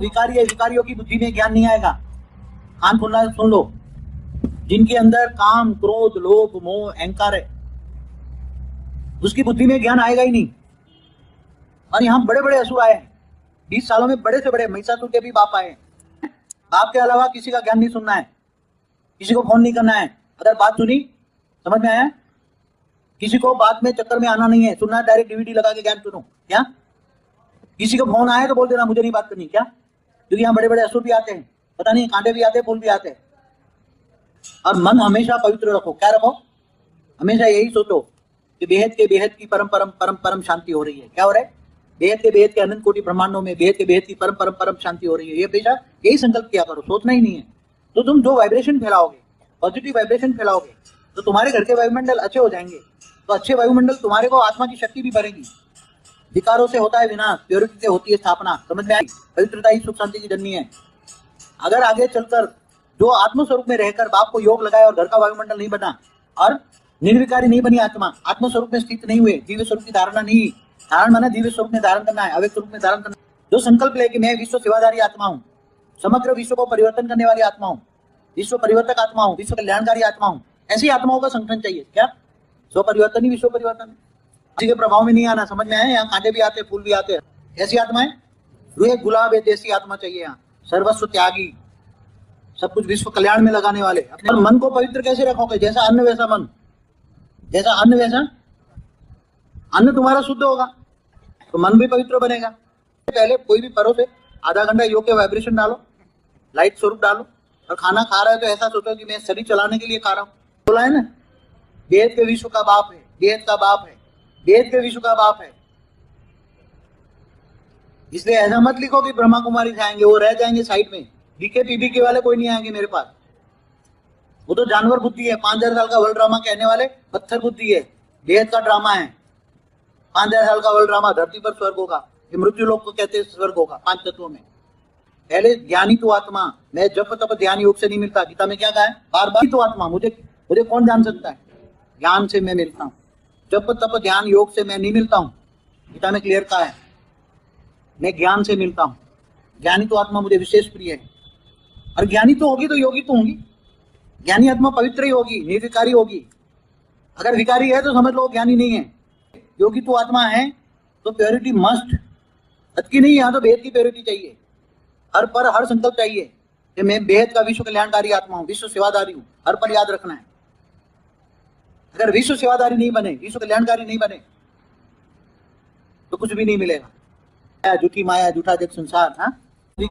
विकारी है, विकारियों की बुद्धि में ज्ञान नहीं आएगा। कान खोलना सुन लो। जिनके अंदर काम, क्रोध, लोभ, मोह, अहंकार है, उसकी बुद्धि में ज्ञान आएगा ही नहीं। और यहाँ बड़े बड़े असुर आए हैं 20 सालों में, बड़े से बड़े महिषासुर के भी बाप आए हैं। बाप के अलावा किसी का ज्ञान नहीं सुनना है, किसी को फोन नहीं करना है। अगर बात सुनी, समझ में आया, किसी को बात में चक्कर में आना नहीं है, सुनना है डायरेक्ट डीवीडी लगा के ज्ञान सुनो। क्या किसी को फोन आए तो बोल देना मुझे नहीं बात करनी, क्या? क्योंकि यहाँ बड़े बड़े असुर भी आते हैं, पता नहीं कांटे भी आते हैं, फूल भी आते हैं। और मन हमेशा पवित्र रखो। क्या रखो? हमेशा यही सोचो कि बेहद के बेहद की परम परम परम परम शांति हो रही है। क्या हो रहा है? बेहद के अनंत कोटि ब्रह्मांडों में बेहद की परम परम परम शांति हो रही है। ये हमेशा यही संकल्प किया करो, सोचना ही नहीं है। तो तुम जो वाइब्रेशन फैलाओगे, पॉजिटिव वाइब्रेशन फैलाओगे, तो तुम्हारे घर के वायुमंडल अच्छे हो जाएंगे। तो अच्छे वायुमंडल तुम्हारे को आत्मा की शक्ति भी बढ़ेगी। विकारों से होता है विनाश, प्योरिटी से होती है स्थापना। समझ में आई? पवित्रता ही सुख शांति की जननी है। अगर आगे चलकर जो आत्मस्वरूप में रहकर बाप को योग लगाए और घर का वायुमंडल नहीं बना और निर्विकारी नहीं बनी आत्मा, आत्मस्वरूप में स्थित नहीं हुए, दिव्य स्वरूप की धारणा नहीं, धारण माना दिव्य स्वरूप में धारण करना है, अव्यक्त स्वरूप में धारण करना है। जो संकल्प ले कि मैं विश्व सेवाधारी आत्मा हूँ, समग्र विश्व को परिवर्तन करने वाली आत्मा हूँ, विश्व परिवर्तक आत्मा हूँ, विश्व कल्याणकारी आत्मा हूँ, ऐसी आत्माओं का संगठन चाहिए। क्या? स्व परिवर्तन ही विश्व परिवर्तन है। किसी के प्रभाव में नहीं आना। समझ में आया? यहाँ कांटे भी आते, फूल भी आते हैं। ऐसी आत्माएं रूहे गुलाब है, जैसी आत्मा चाहिए। यहाँ सर्वस्व त्यागी, सब कुछ विश्व कल्याण में लगाने वाले। अपने मन को पवित्र कैसे रखोगे? जैसा अन्न वैसा मन, जैसा अन्न वैसा अन्न। तुम्हारा शुद्ध होगा तो मन भी पवित्र बनेगा। पहले कोई भी परो से आधा घंटा योग के वाइब्रेशन डालो, लाइट स्वरूप डालो, और खाना खा रहे हो तो ऐसा सोचो कि मैं शरीर चलाने के लिए खा रहा हूँ। बोला है ना, बेहद के विश्व का बाप है, बेहद का बाप है, बेहद के विश्व का बाप है। इसलिए ऐसा मत लिखो कि ब्रह्मा कुमारी जाएंगे, वो रह जाएंगे साइड में। बीके पीबीके वाले कोई नहीं आएंगे मेरे पास। वो तो जानवर बुद्धि है। 5000 साल का वर्ल्ड ड्रामा कहने वाले पत्थर बुद्धि है। बेहद का ड्रामा है 5000 साल का वर्ल्ड ड्रामा। धरती पर स्वर्ग होगा, ये मृत्यु लोग को कहते हैं स्वर्ग होगा 5 तत्वों में। पहले ज्ञानी तो आत्मा, मैं जप तप ध्यान योग से नहीं मिलता। गीता में क्या कहा है? बार बार तो आत्मा, मुझे कौन जान सकता है? ज्ञान से मैं मिलता हूँ। जप तप ध्यान योग से मैं नहीं मिलता हूँ। गीता में क्लियर कहा है, मैं ज्ञान से मिलता हूँ। ज्ञानी तो आत्मा मुझे विशेष प्रिय है। और ज्ञानी तो होगी तो योगी तो होंगी। ज्ञानी आत्मा पवित्र ही होगी, निर्विकारी होगी। अगर विकारी है तो समझ लो ज्ञानी नहीं है। योगी तो आत्मा है तो प्योरिटी मस्ट, हद की नहीं, यहाँ तो बेहद की प्योरिटी चाहिए। हर पर हर संकल्प चाहिए कि मैं बेहद का विश्व कल्याणकारी आत्मा हूँ, विश्व सेवादारी हूँ। हर पर याद रखना है। अगर विश्व सेवादारी नहीं बने, विश्व कल्याणकारी नहीं बने, तो कुछ भी नहीं मिलेगा। झूठी माया, झूठा जग संसार। हाँ,